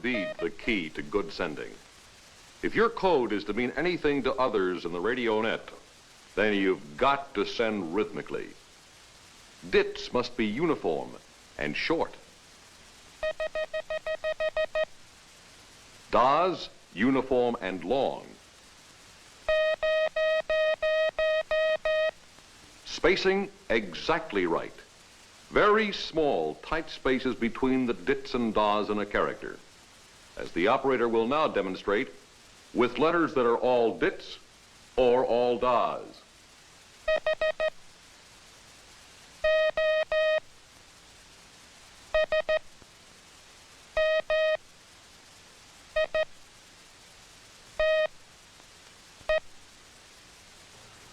indeed the key to good sending. If your code is to mean anything to others in the radio net, then you've got to send rhythmically. Dits must be uniform and short. Das, uniform and long. Spacing exactly right. Very small, tight spaces between the dits and das in a character, as the operator will now demonstrate with letters that are all dits or all das.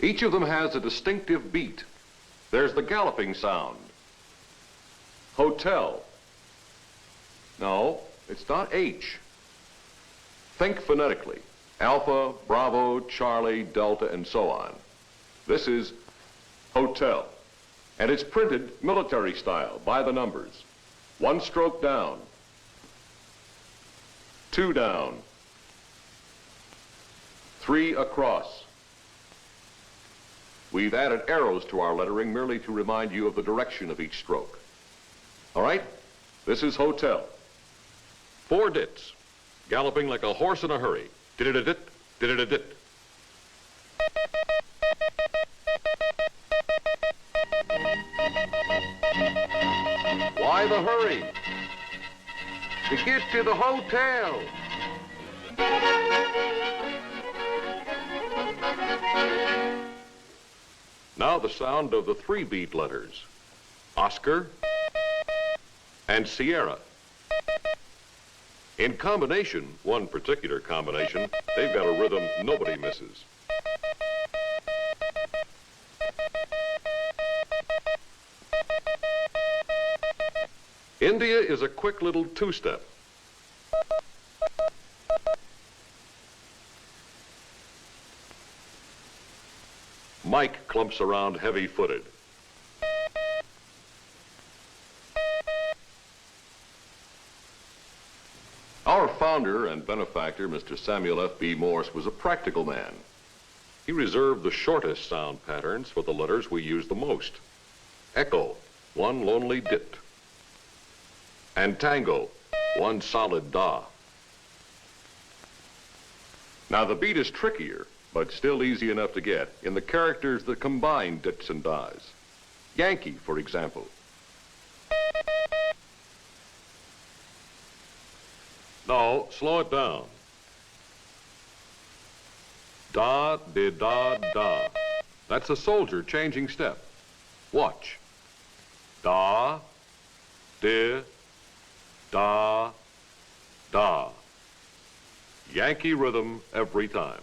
Each of them has a distinctive beat. There's the galloping sound. Hotel. No, it's not H. Think phonetically. Alpha, Bravo, Charlie, Delta, and so on. This is hotel. And it's printed military style, by the numbers. 1 stroke down. 2 down. 3 across. We've added arrows to our lettering merely to remind you of the direction of each stroke. All right? This is hotel. 4 dits, galloping like a horse in a hurry. Did-it-a-dit, did-it-a-dit. Why the hurry? To get to the hotel. Now the sound of the 3-beat letters, Oscar and Sierra. In combination, one particular combination, they've got a rhythm nobody misses. India is a quick little 2-step. Mike clumps around heavy-footed. Our founder and benefactor, Mr. Samuel F.B. Morse, was a practical man. He reserved the shortest sound patterns for the letters we use the most. Echo, 1 lonely dit. And tango, 1 solid da. Now the beat is trickier, but still easy enough to get in the characters that combine dits and das. Yankee, for example. No, slow it down. Da, di, da, da. That's a soldier changing step. Watch. Da, di, da, da. Yankee rhythm every time.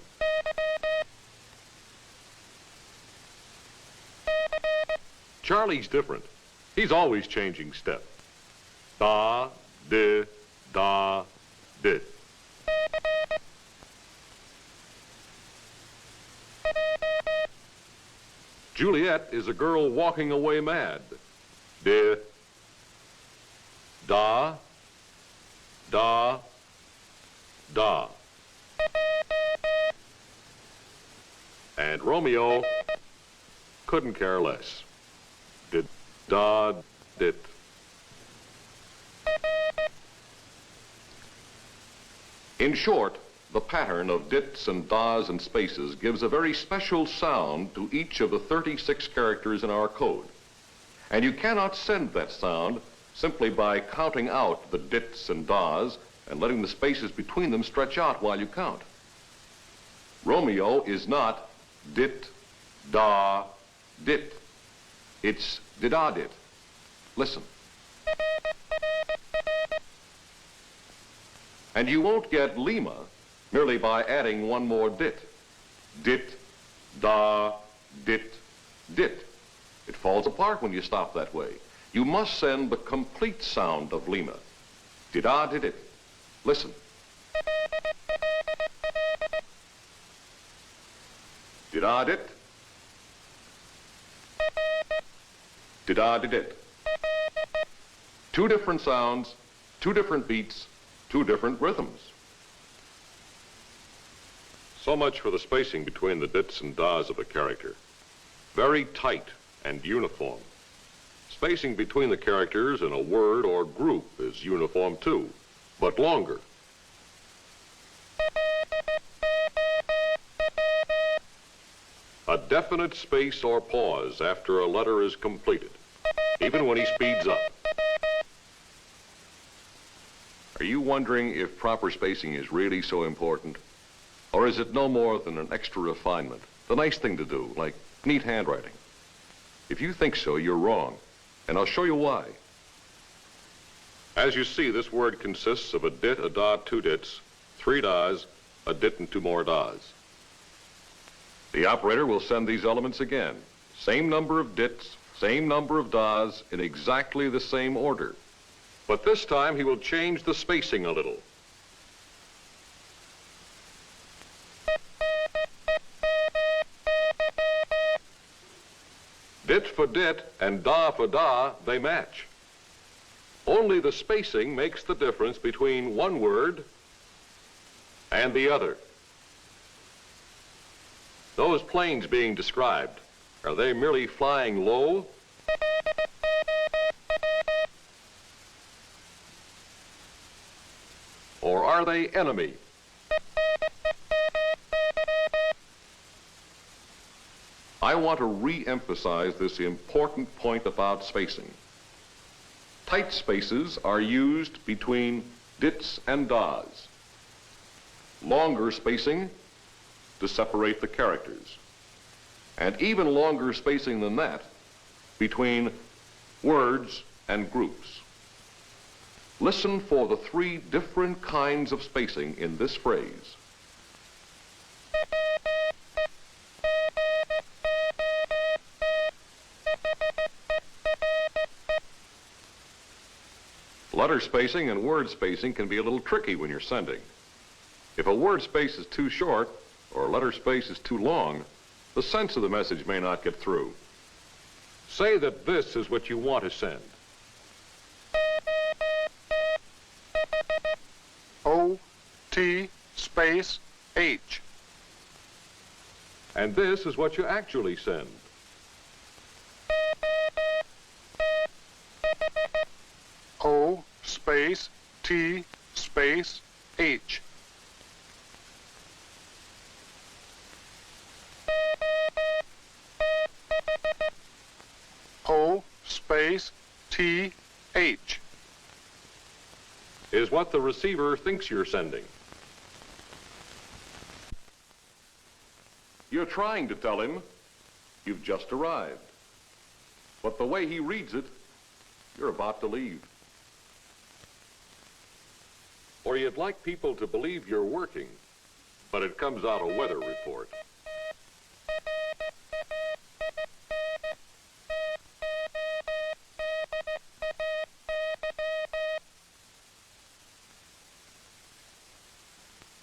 Charlie's different. He's always changing step. Da, di, da, di. Juliet is a girl walking away mad. Di, da, da, da. And Romeo couldn't care less. Did, da, dit. In short, the pattern of dits and das and spaces gives a very special sound to each of the 36 characters in our code. And you cannot send that sound simply by counting out the dits and das and letting the spaces between them stretch out while you count. Romeo is not dit, da, dit. It's did-a-dit. Listen. And you won't get Lima merely by adding 1 more dit. Dit, da, dit, dit. It falls apart when you stop that way. You must send the complete sound of Lima. Did-a-did-it. Listen. Did-a-dit. Did-a-did-it. 2 different sounds, 2 different beats, two different rhythms. So much for the spacing between the dits and das of a character. Very tight and uniform. Spacing between the characters in a word or group is uniform too, but longer. A definite space or pause after a letter is completed, even when he speeds up. Are you wondering if proper spacing is really so important? Or is it no more than an extra refinement, the nice thing to do, like neat handwriting? If you think so, you're wrong, and I'll show you why. As you see, this word consists of a dit, a da, two dits, three das, a dit, and two more das. The operator will send these elements again. Same number of dits, same number of das, in exactly the same order. But this time he will change the spacing a little. Dit for dit and da for da, they match. Only the spacing makes the difference between one word and the other. Those planes being described, are they merely flying low? Or are they enemy? I want to re-emphasize this important point about spacing. Tight spaces are used between dits and das. Longer spacing to separate the characters. And even longer spacing than that between words and groups. Listen for the three different kinds of spacing in this phrase. Letter spacing and word spacing can be a little tricky when you're sending. If a word space is too short or a letter space is too long, the sense of the message may not get through. Say that this is what you want to send. O-T space H. And this is what you actually send. O space T space H. O space T H. Is what the receiver thinks you're sending. You're trying to tell him you've just arrived. But the way he reads it, you're about to leave. Or you'd like people to believe you're working, but it comes out a weather report.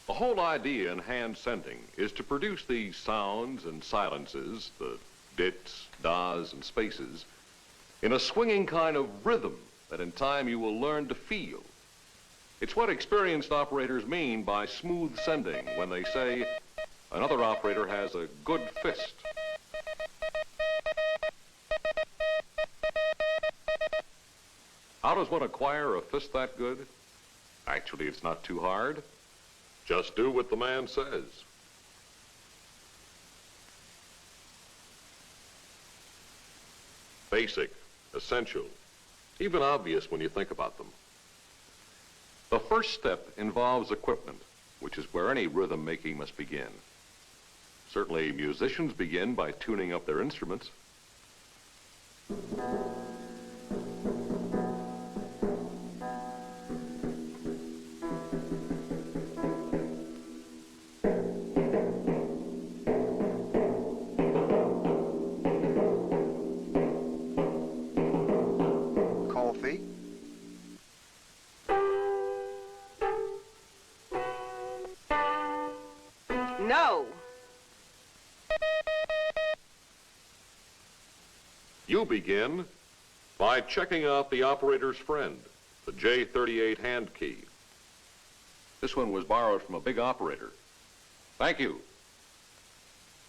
The whole idea in hand sending is to produce these sounds and silences, the dits, das, and spaces, in a swinging kind of rhythm that in time you will learn to feel. It's what experienced operators mean by smooth sending when they say another operator has a good fist. How does one acquire a fist that good? Actually, it's not too hard. Just do what the man says. Basic, essential, even obvious when you think about them. The first step involves equipment, which is where any rhythm making must begin. Certainly, musicians begin by tuning up their instruments. Coffee. No. You begin by checking out the operator's friend, the J38 hand key. This one was borrowed from a big operator. Thank you.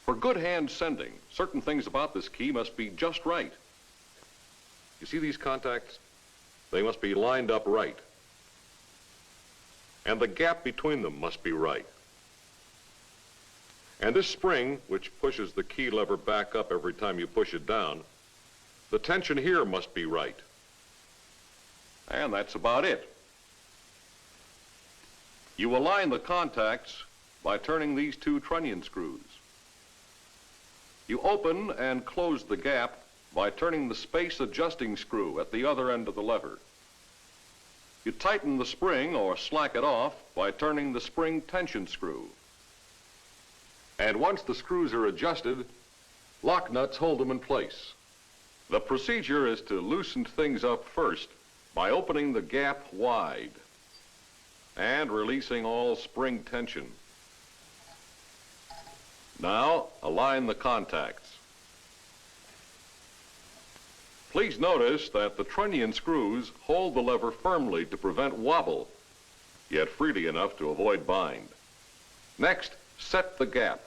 For good hand sending, certain things about this key must be just right. You see these contacts? They must be lined up right. And the gap between them must be right. And this spring, which pushes the key lever back up every time you push it down, the tension here must be right. And that's about it. You align the contacts by turning these two trunnion screws. You open and close the gap by turning the space adjusting screw at the other end of the lever. You tighten the spring or slack it off by turning the spring tension screw. And once the screws are adjusted, lock nuts hold them in place. The procedure is to loosen things up first by opening the gap wide and releasing all spring tension. Now, align the contacts. Please notice that the trunnion screws hold the lever firmly to prevent wobble, yet freely enough to avoid bind. Next, set the gap.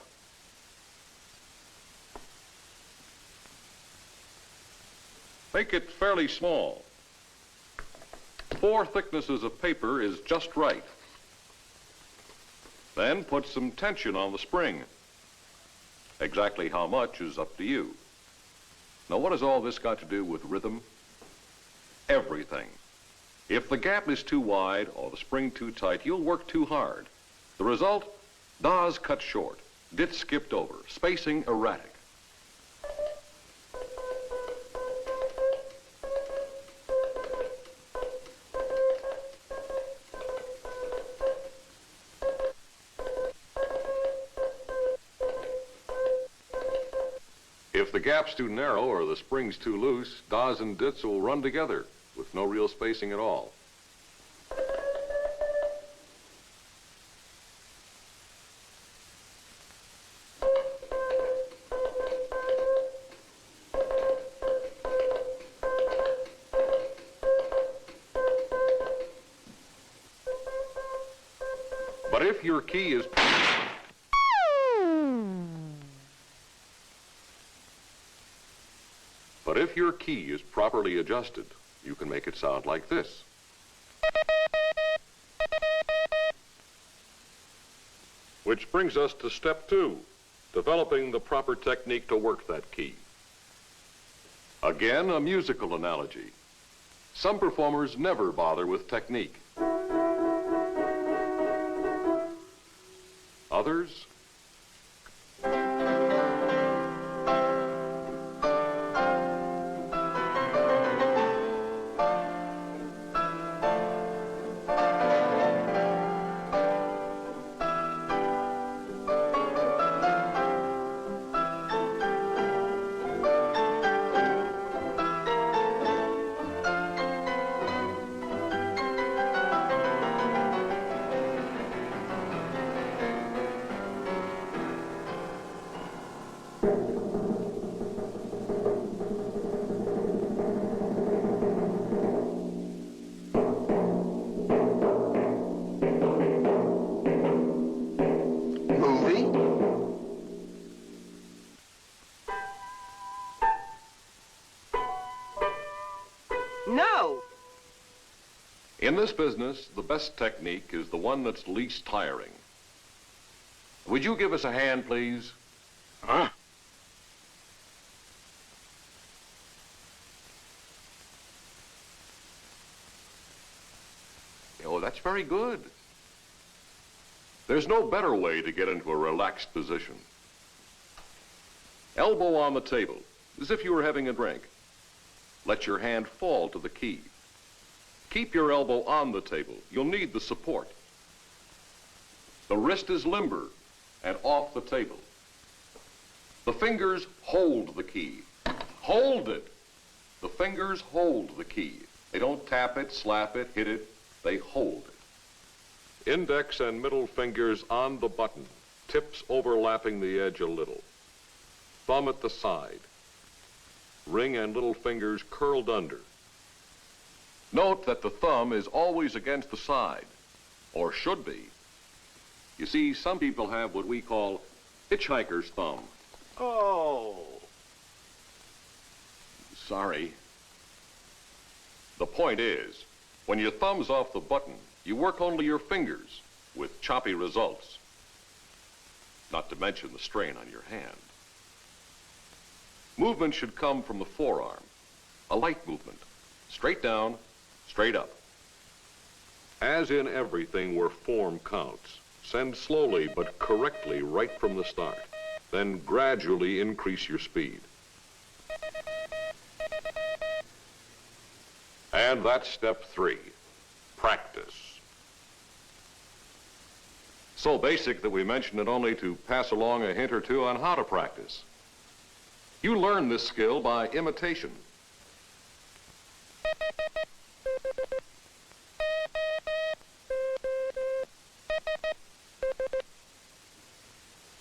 Make it fairly small. 4 thicknesses of paper is just right. Then put some tension on the spring. Exactly how much is up to you. Now, what has all this got to do with rhythm? Everything. If the gap is too wide or the spring too tight, you'll work too hard. The result? Das cut short, dits skipped over, spacing erratic. If the gap's too narrow or the spring's too loose, das and dits will run together with no real spacing at all. But if your key is properly adjusted, you can make it sound like this. Which brings us to step 2, developing the proper technique to work that key. Again, a musical analogy. Some performers never bother with technique. Others, No. in this business, the best technique is the one that's least tiring. Would you give us a hand, please? Huh? Oh, that's very good. There's no better way to get into a relaxed position. Elbow on the table, as if you were having a drink. Let your hand fall to the key. Keep your elbow on the table. You'll need the support. The wrist is limber and off the table. The fingers hold the key. Hold it. The fingers hold the key. They don't tap it, slap it, hit it. They hold it. Index and middle fingers on the button, tips overlapping the edge a little. Thumb at the side. Ring and little fingers curled under. Note that the thumb is always against the side. or should be. You see, some people have what we call hitchhiker's thumb. Oh. Sorry. The point is, when your thumb's off the button, you work only your fingers with choppy results. Not to mention the strain on your hand. Movement should come from the forearm. A light movement. Straight down, straight up. As in everything where form counts, send slowly but correctly right from the start. Then gradually increase your speed. And that's step 3, practice. So basic that we mention it only to pass along a hint or two on how to practice. You learn this skill by imitation.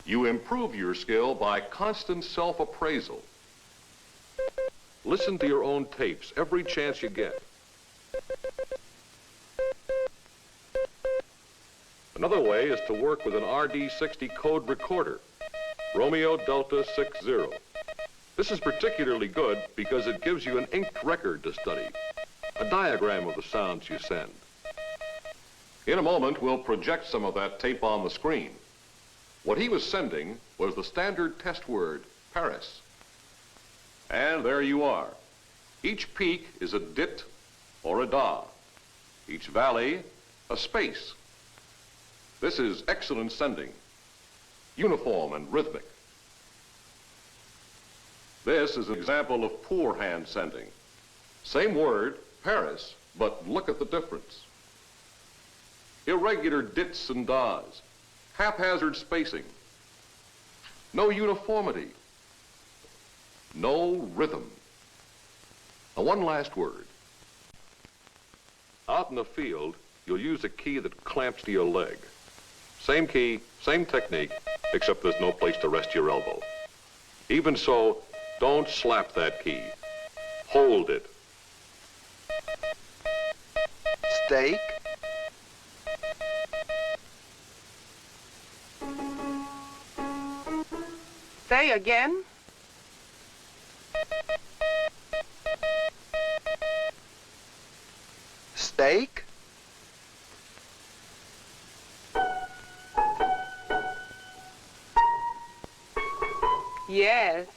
You improve your skill by constant self-appraisal. Listen to your own tapes every chance you get. Another way is to work with an RD60 code recorder, Romeo Delta 60. This is particularly good because it gives you an inked record to study, a diagram of the sounds you send. In a moment, we'll project some of that tape on the screen. What he was sending was the standard test word, Paris. And there you are. Each peak is a dit or a da. Each valley, a space. This is excellent sending, uniform and rhythmic. This is an example of poor hand sending. Same word, Paris, but look at the difference. Irregular dits and das, haphazard spacing, no uniformity, no rhythm. Now, one last word. Out in the field, you'll use a key that clamps to your leg. Same key, same technique, except there's no place to rest your elbow. Even so, don't slap that key. Hold it. Steak. Say again. Steak. Yes.